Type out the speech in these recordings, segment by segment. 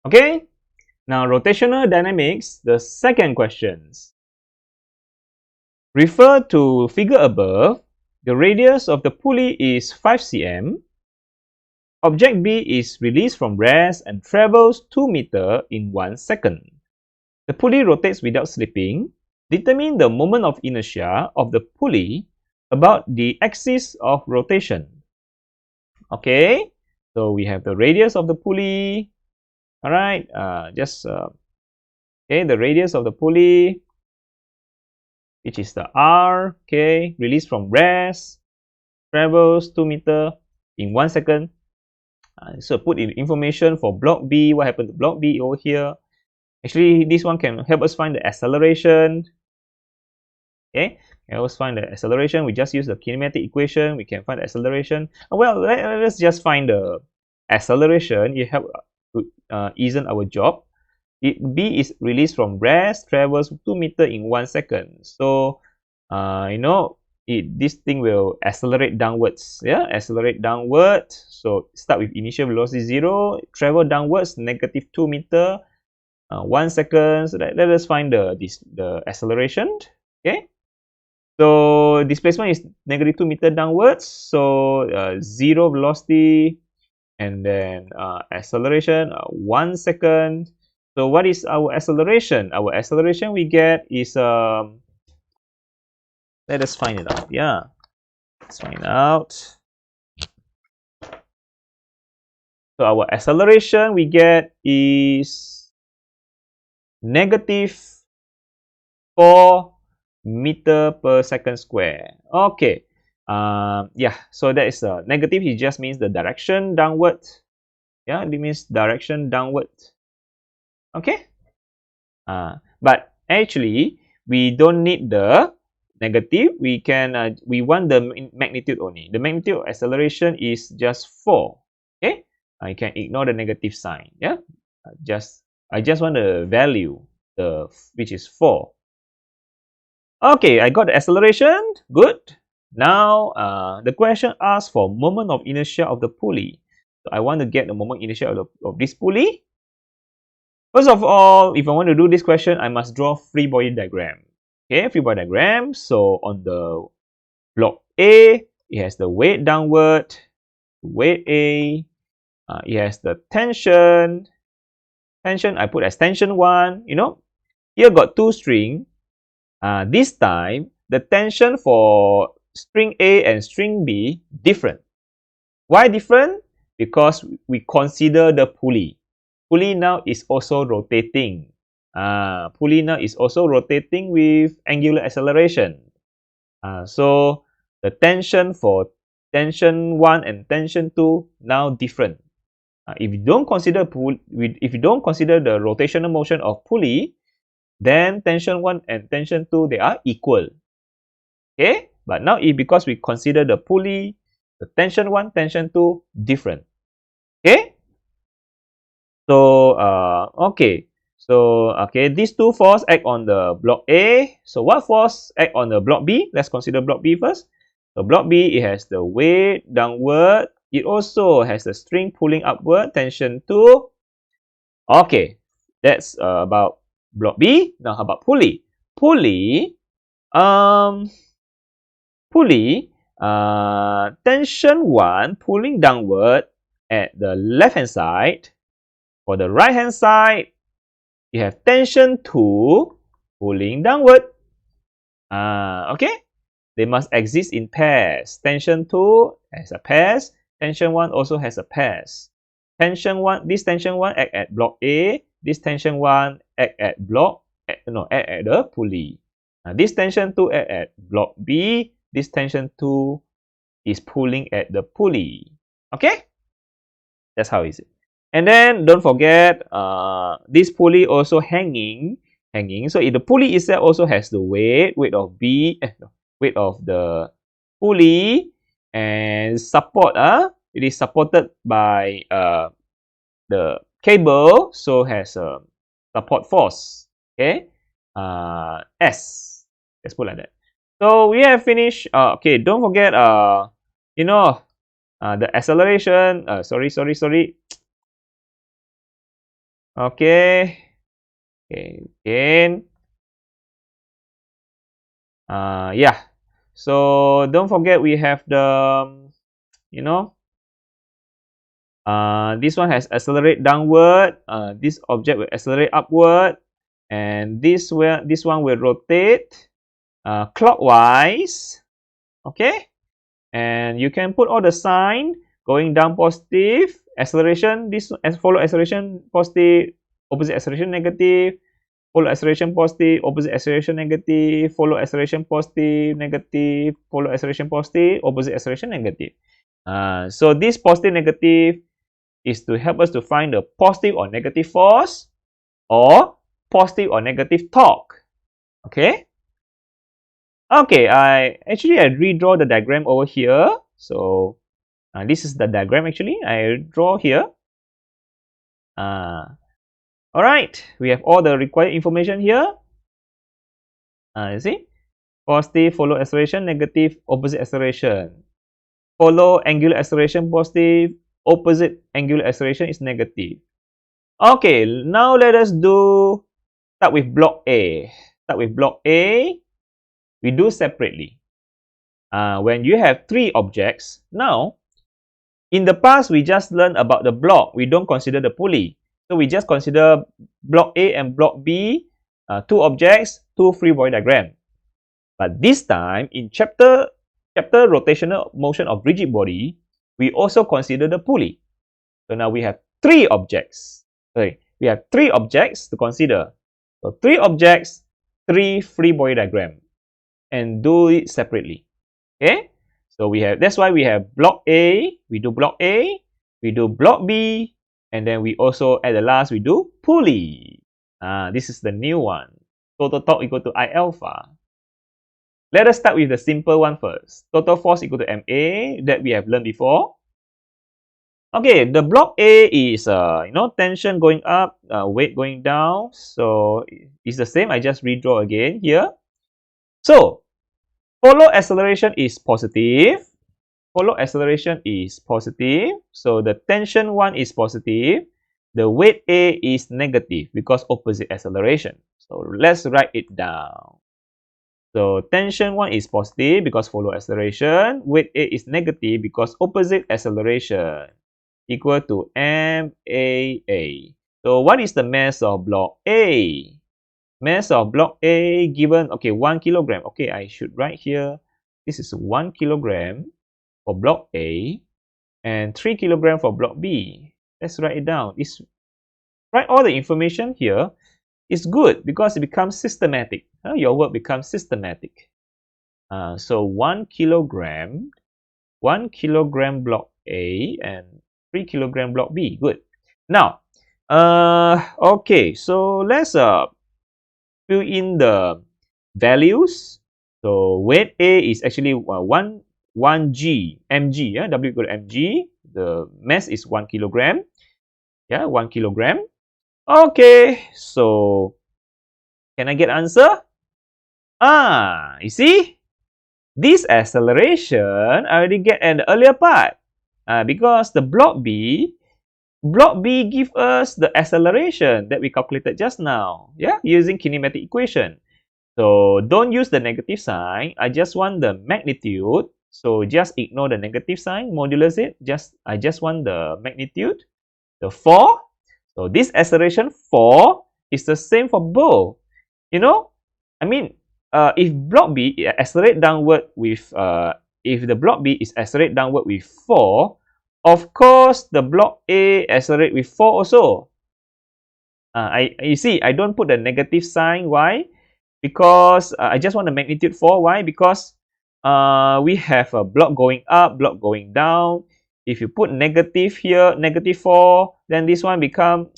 Okay, now rotational dynamics, the second questions. Refer to figure above. The radius of the pulley is 5 cm. Object B is released from rest and travels 2 meters in 1 second. The pulley rotates without slipping. Determine the moment of inertia of the pulley about the axis of rotation. Okay, so we have the radius of the pulley. All right, okay, the radius of the pulley, which is the R. Okay, released from rest, travels 2 meters in 1 second. So put in information for block B. What happened to block B over here? Actually, this one can help us find the acceleration. Okay, can always find the acceleration. We just use the kinematic equation. We can find the acceleration. Well, let's just find the acceleration. It help to ease our job. B is released from rest, travels 2 meters in 1 second. So, this thing will accelerate downwards. Yeah, accelerate downward. So start with initial velocity 0, travel downwards -2 meters, 1 second. So let us find the acceleration. Okay. So displacement is -2 meters downwards. So 0 velocity, and then acceleration 1 second. So what is our acceleration? Our acceleration we get is let us find it out. Yeah, let's find out. So our acceleration we get is -4 meter per second square. Okay. Yeah, so that is negative. It just means the direction downward. Yeah, it means direction downward. Okay. But actually we don't need the negative. We can we want the magnitude only. The magnitude of acceleration is just 4. Okay, I can ignore the negative sign. Yeah, I just want the value, which is 4. Okay, I got the acceleration. Good. Now the question asks for moment of inertia of the pulley. So I want to get the moment inertia of this pulley. First of all, if I want to do this question, I must draw free body diagram. Okay, free body diagram. So on the block A, it has the weight downward, weight A. It has the tension. Tension I put as tension 1. Here got 2 string. This time the tension for string A and string B different. Why different? Because we consider the pulley. Pulley now is also rotating. Pulley now is also rotating with angular acceleration. So the tension for tension 1 and tension 2 now different. If you don't consider the rotational motion of pulley, then tension 1 and tension 2 they are equal. Okay, but now because we consider the pulley, the tension 1, tension 2 different. Okay. So these two forces act on the block A. So what force act on the block B? Let's consider block B first. So block B, it has the weight downward. It also has the string pulling upward, tension 2. Okay, that's about block B. Now how about pulley? Pulley, tension 1 pulling downward at the left hand side. For the right hand side, you have tension 2 pulling downward. Okay, they must exist in pairs. Tension 2 has a pairs. Tension 1 also has a pairs. Tension 1, this tension 1 act at block A. This tension 1 act at the pulley. This tension 2 act at block B. This tension 2 is pulling at the pulley. Okay, that's how is it. And then don't forget, this pulley also hanging. So if the pulley itself also has the weight of weight of the pulley and support. It is supported by the cable, so has a support force. Okay, S. Let's put like that. So we have finished. Okay, don't forget. The acceleration. Sorry. Okay. Okay, again. Yeah. So don't forget we have the, you know, this one has accelerate downward. This object will accelerate upward, and this one will rotate clockwise. Okay, and you can put all the sign going down positive, acceleration. This follow acceleration positive, opposite acceleration negative. Follow acceleration positive, opposite acceleration negative, follow acceleration positive, negative, follow acceleration positive, opposite acceleration negative. So this positive negative is to help us to find the positive or negative force or positive or negative torque. Okay. Okay, I redraw the diagram over here. So this is the diagram actually. I draw here. All right, we have all the required information here. You see, positive follow acceleration, negative opposite acceleration. Follow angular acceleration positive, opposite angular acceleration is negative. Okay, now let us start with block A. Start with block A. We do separately. When you have three objects, now in the past we just learned about the block. We don't consider the pulley. So we just consider block A and block B, two objects, two free body diagram. But this time in chapter rotational motion of rigid body, we also consider the pulley. So now we have three objects. Sorry, we have three objects to consider. So three objects, three free body diagram, and do it separately. Okay, so that's why we have block A. We do block A. We do block B, and then we also at the last we do pulley. This is the new one. Total torque equal to I alpha. Let us start with the simple one first. Total force equal to MA that we have learned before. Okay, the block A is tension going up, weight going down. So it's the same. I just redraw again here. So follow acceleration is positive. Follow acceleration is positive. So the tension one is positive. The weight A is negative because opposite acceleration. So let's write it down. So tension 1 is positive because follow acceleration. Weight A is negative because opposite acceleration. Equal to MAA. So what is the mass of block A? Mass of block A given, okay, 1 kilogram. Okay, I should write here. This is 1 kilogram for block A and 3 kilogram for block B. Let's write it down. Write all the information here. It's good because it becomes systematic. Your work becomes systematic. So 1 kilogram block A and 3 kilogram block B. Good. Now, okay, so let's fill in the values. So weight A is actually 1 g mg. Yeah, W equal to mg. The mass is 1 kilogram. Yeah, 1 kilogram. Okay, so can I get answer? You see, this acceleration I already get at the earlier part because the block B give us the acceleration that we calculated just now. Yeah, using kinematic equation. So don't use the negative sign. I just want the magnitude. So just ignore the negative sign, modulus it. I just want the magnitude, the 4. So this acceleration 4 is the same for both. You know, I mean, if block B accelerate downward with, if the block B is accelerate downward with 4, of course the block A accelerate with 4 also. You see, I don't put the negative sign. Why? Because I just want the magnitude 4. Why? Because we have a block going up, block going down. If you put negative here, negative 4, then this one become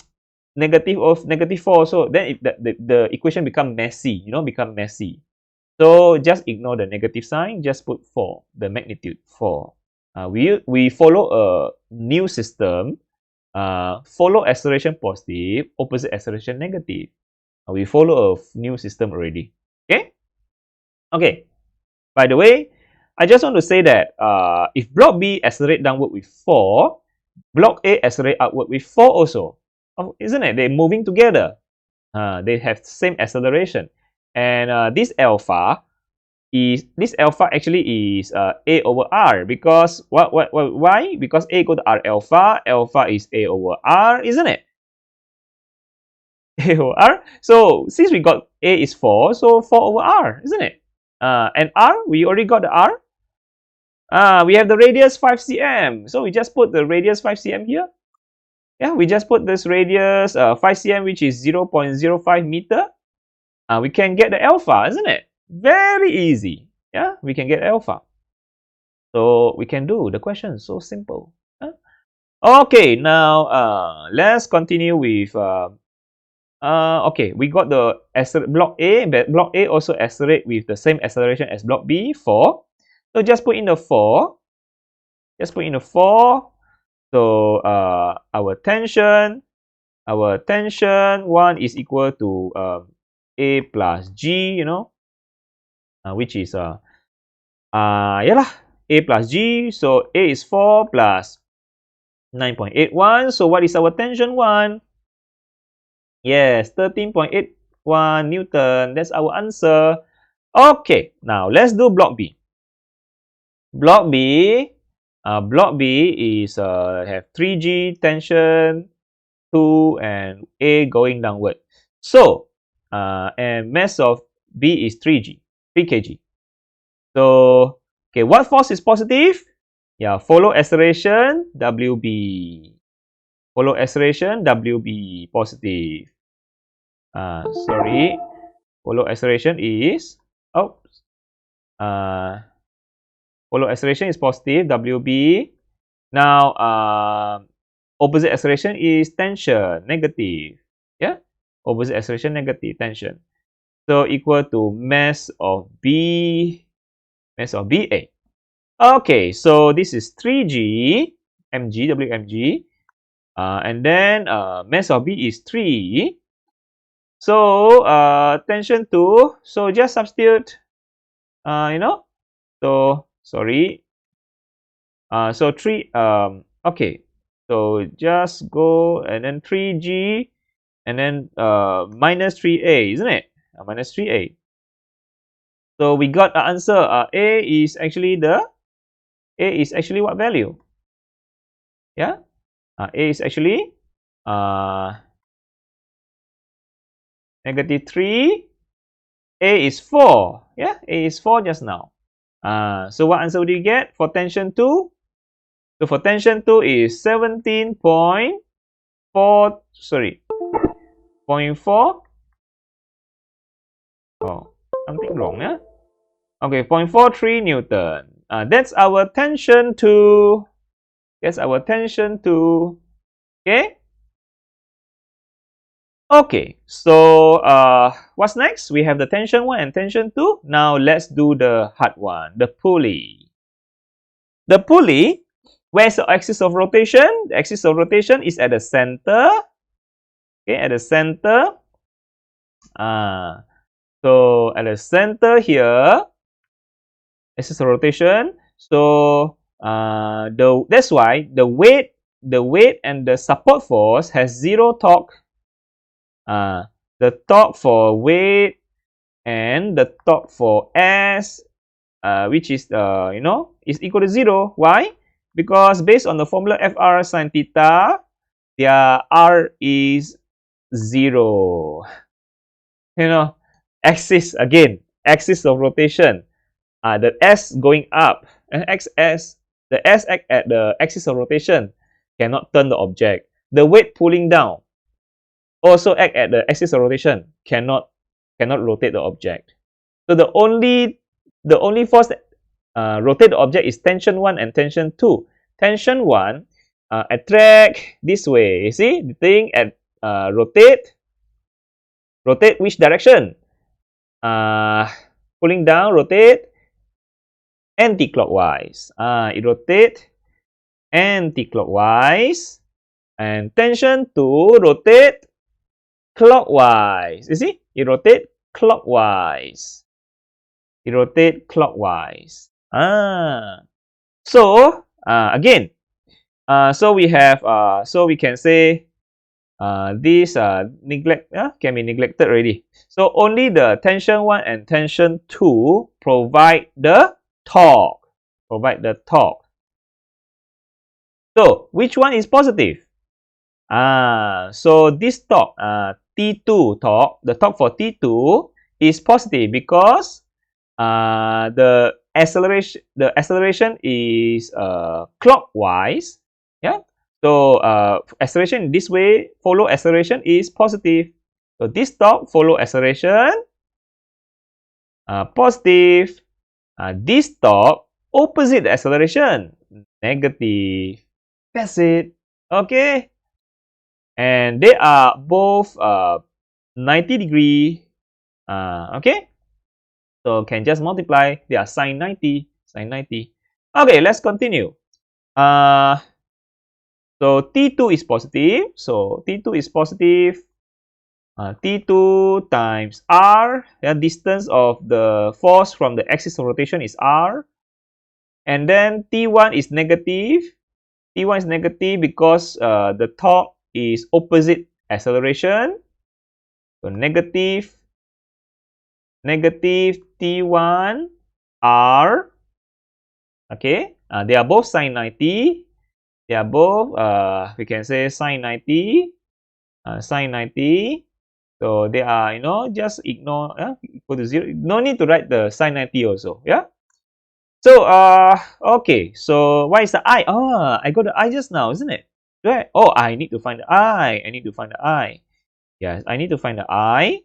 negative of negative 4. So then the equation become messy, become messy. So just ignore the negative sign, just put 4, the magnitude 4. We follow a new system, follow acceleration positive, opposite acceleration negative. We follow a new system already. Okay? Okay. By the way, I just want to say that if block B accelerate downward with 4, block A accelerate upward with 4 also. isn't it? They're moving together. They have same acceleration, and this alpha actually is A over R, because why? Because A equal to R alpha. Alpha is A over R, isn't it? A over R. So since we got A is 4, so 4 over R, isn't it? And R, we already got the R. We have the radius 5 cm. So we just put the radius 5 cm here. Yeah, we just put this radius 5 cm, which is 0.05 meter. We can get the alpha, isn't it? Very easy. Yeah, we can get alpha. So we can do the question. So simple. Okay, now let's continue with okay, we got the block A, but block A also accelerate with the same acceleration as block B, 4. So just put in the 4. Just put in the 4. So our tension 1 is equal to A plus G, you know, which is yeah lah, A plus G. So A is 4 plus 9.81. So what is our tension 1? Yes, 13.81 Newton. That's our answer. Okay, now let's do block B. Block B is have 3G tension, 2 and A going downward. So and mass of B is 3 kg. So okay, what force is positive? Yeah, follow acceleration, WB. Follow acceleration, WB positive. Sorry, follow acceleration is follow acceleration is positive, WB. Now opposite acceleration is tension, negative. Yeah, opposite acceleration, negative, tension. So equal to mass of B, mass of BA. Okay, so this is 3G, mg, Wmg. And then mass of B is 3. So tension 2. So just substitute, you know. So sorry. So 3. Okay. So just go and then 3G and then minus 3A, isn't it? Minus 3A. So we got the answer. A is actually what value? Yeah. A is actually negative 3. A is 4. Yeah, A is 4 just now. So what answer would you get for tension 2? So for tension 2 is 17.4, sorry, 0.4. Oh, something wrong, yeah? Okay, 0.43 Newton. That's our tension 2. That's our tension 2. Okay? Okay, so what's next? We have the tension 1 and tension 2. Now let's do the hard one, the pulley. The pulley, where's the axis of rotation? The axis of rotation is at the center. Okay, at the center. So at the center here, axis of rotation. So that's why the weight and the support force has 0 torque. The torque for weight and the torque for S, which is you know, is equal to 0. Why? Because based on the formula Fr sin theta, their R is 0. You know, axis again, axis of rotation. The S going up and the S act at the axis of rotation, cannot turn the object. The weight pulling down also act at the axis of rotation, cannot rotate the object. So the only force that rotate the object is tension 1 and tension 2. Tension 1 attract this way. You see the thing at rotate which direction? Pulling down, rotate anti-clockwise. It rotate anti-clockwise, and tension 2 rotate clockwise. You see, it rotate clockwise. It rotate clockwise. So again, so we have so we can say this can be neglected already. So only the tension 1 and tension 2 provide the torque. So which one is positive? So this torque, T2 torque, the torque for T2 is positive because the acceleration is clockwise. Yeah. So acceleration in this way follow acceleration is positive. So this torque follow acceleration positive. This torque opposite the acceleration negative. That's it. Okay. And they are both 90 degree. Okay. So can just multiply. They are sine 90. Okay, let's continue. So T2 is positive. So T2 is positive. T2 times R. The distance of the force from the axis of rotation is R. And then T1 is negative. T1 is negative because the torque is opposite acceleration. So negative T1 R. Okay, they are both sine 90. They are both, we can say sine 90. So they are, just ignore equal to 0. No need to write the sine 90 also. Yeah. So, okay. So, what is the I? I got the I just now, isn't it? Right. Oh, I need to find the I. Yes, I need to find the I.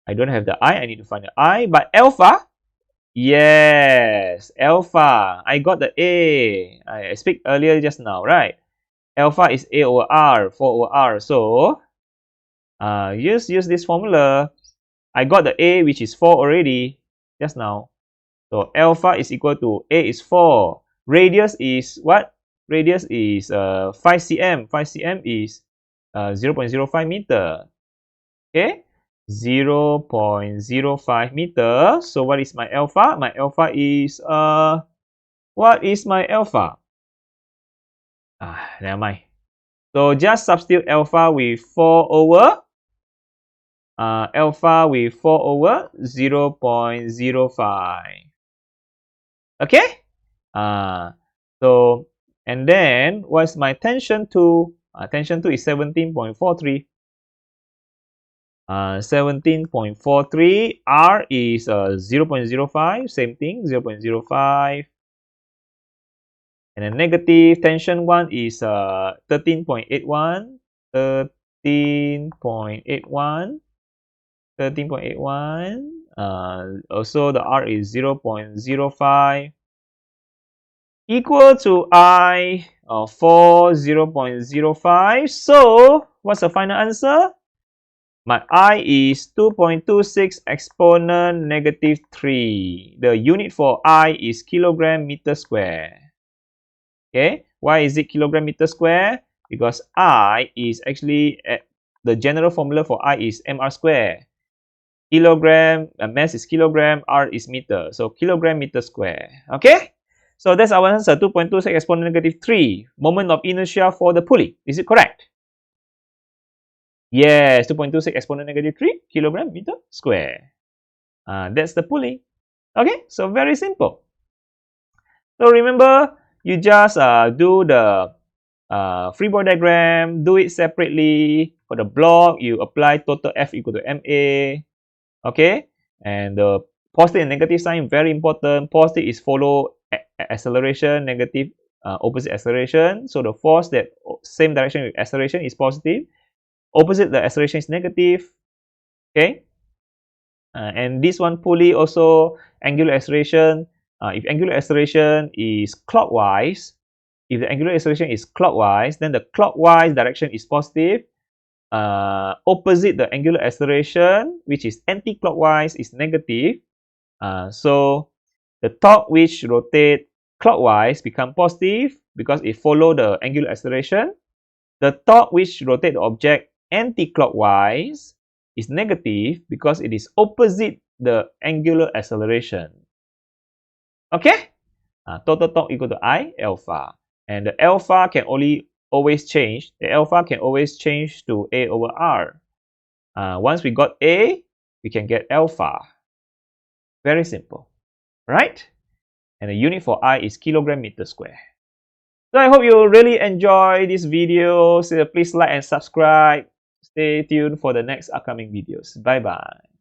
I don't have the I need to find the I. But alpha, yes, alpha. I got the A. I speak earlier just now, right? Alpha is A over R, 4 over R. So, use this formula. I got the A, which is 4 already, just now. So, alpha is equal to A is 4. Radius is what? Radius is 5 cm. 5 cm is 0.05 meter. Okay? 0.05 meter. So, what is my alpha? My alpha is, what is my alpha? Never mind. So, just substitute alpha with 4 over 0.05. Okay? So, and then what's my tension 2? Tension 2 is 17.43. 17.43. R is 0.05. Same thing, 0.05. And then negative tension 1 is 13.81. 13.81. Also, the R is 0.05 equal to I for 0.05. So, what's the final answer? My I is 2.26 exponent negative 3. The unit for I is kilogram meter square. Okay, why is it kilogram meter square? Because I is actually, the general formula for I is mr square. Kilogram, mass is kilogram, R is meter. So, kilogram meter square. Okay? So, that's our answer, 2.26 exponent negative 3. Moment of inertia for the pulley. Is it correct? Yes, 2.26 exponent negative 3 kilogram meter square. That's the pulley. Okay? So, very simple. So, remember, you just do the free body diagram, do it separately. For the block, you apply total F equal to MA. Okay, and the positive and negative sign very important. Positive is follow acceleration, negative opposite acceleration. So the force that same direction with acceleration is positive, opposite the acceleration is negative. Okay, and this one pulley also angular acceleration. If angular acceleration is clockwise, then the clockwise direction is positive. Opposite the angular acceleration, which is anti-clockwise, is negative. So the torque which rotate clockwise become positive because it follow the angular acceleration. The torque which rotate the object anti-clockwise is negative because it is opposite the angular acceleration. Okay? Total torque equal to I alpha. And the alpha can only always change. The alpha can always change to A over R. Once we got A, we can get alpha. Very simple, right? And the unit for I is kilogram meter square. So I hope you really enjoy this video. So please like and subscribe. Stay tuned for the next upcoming videos. Bye bye.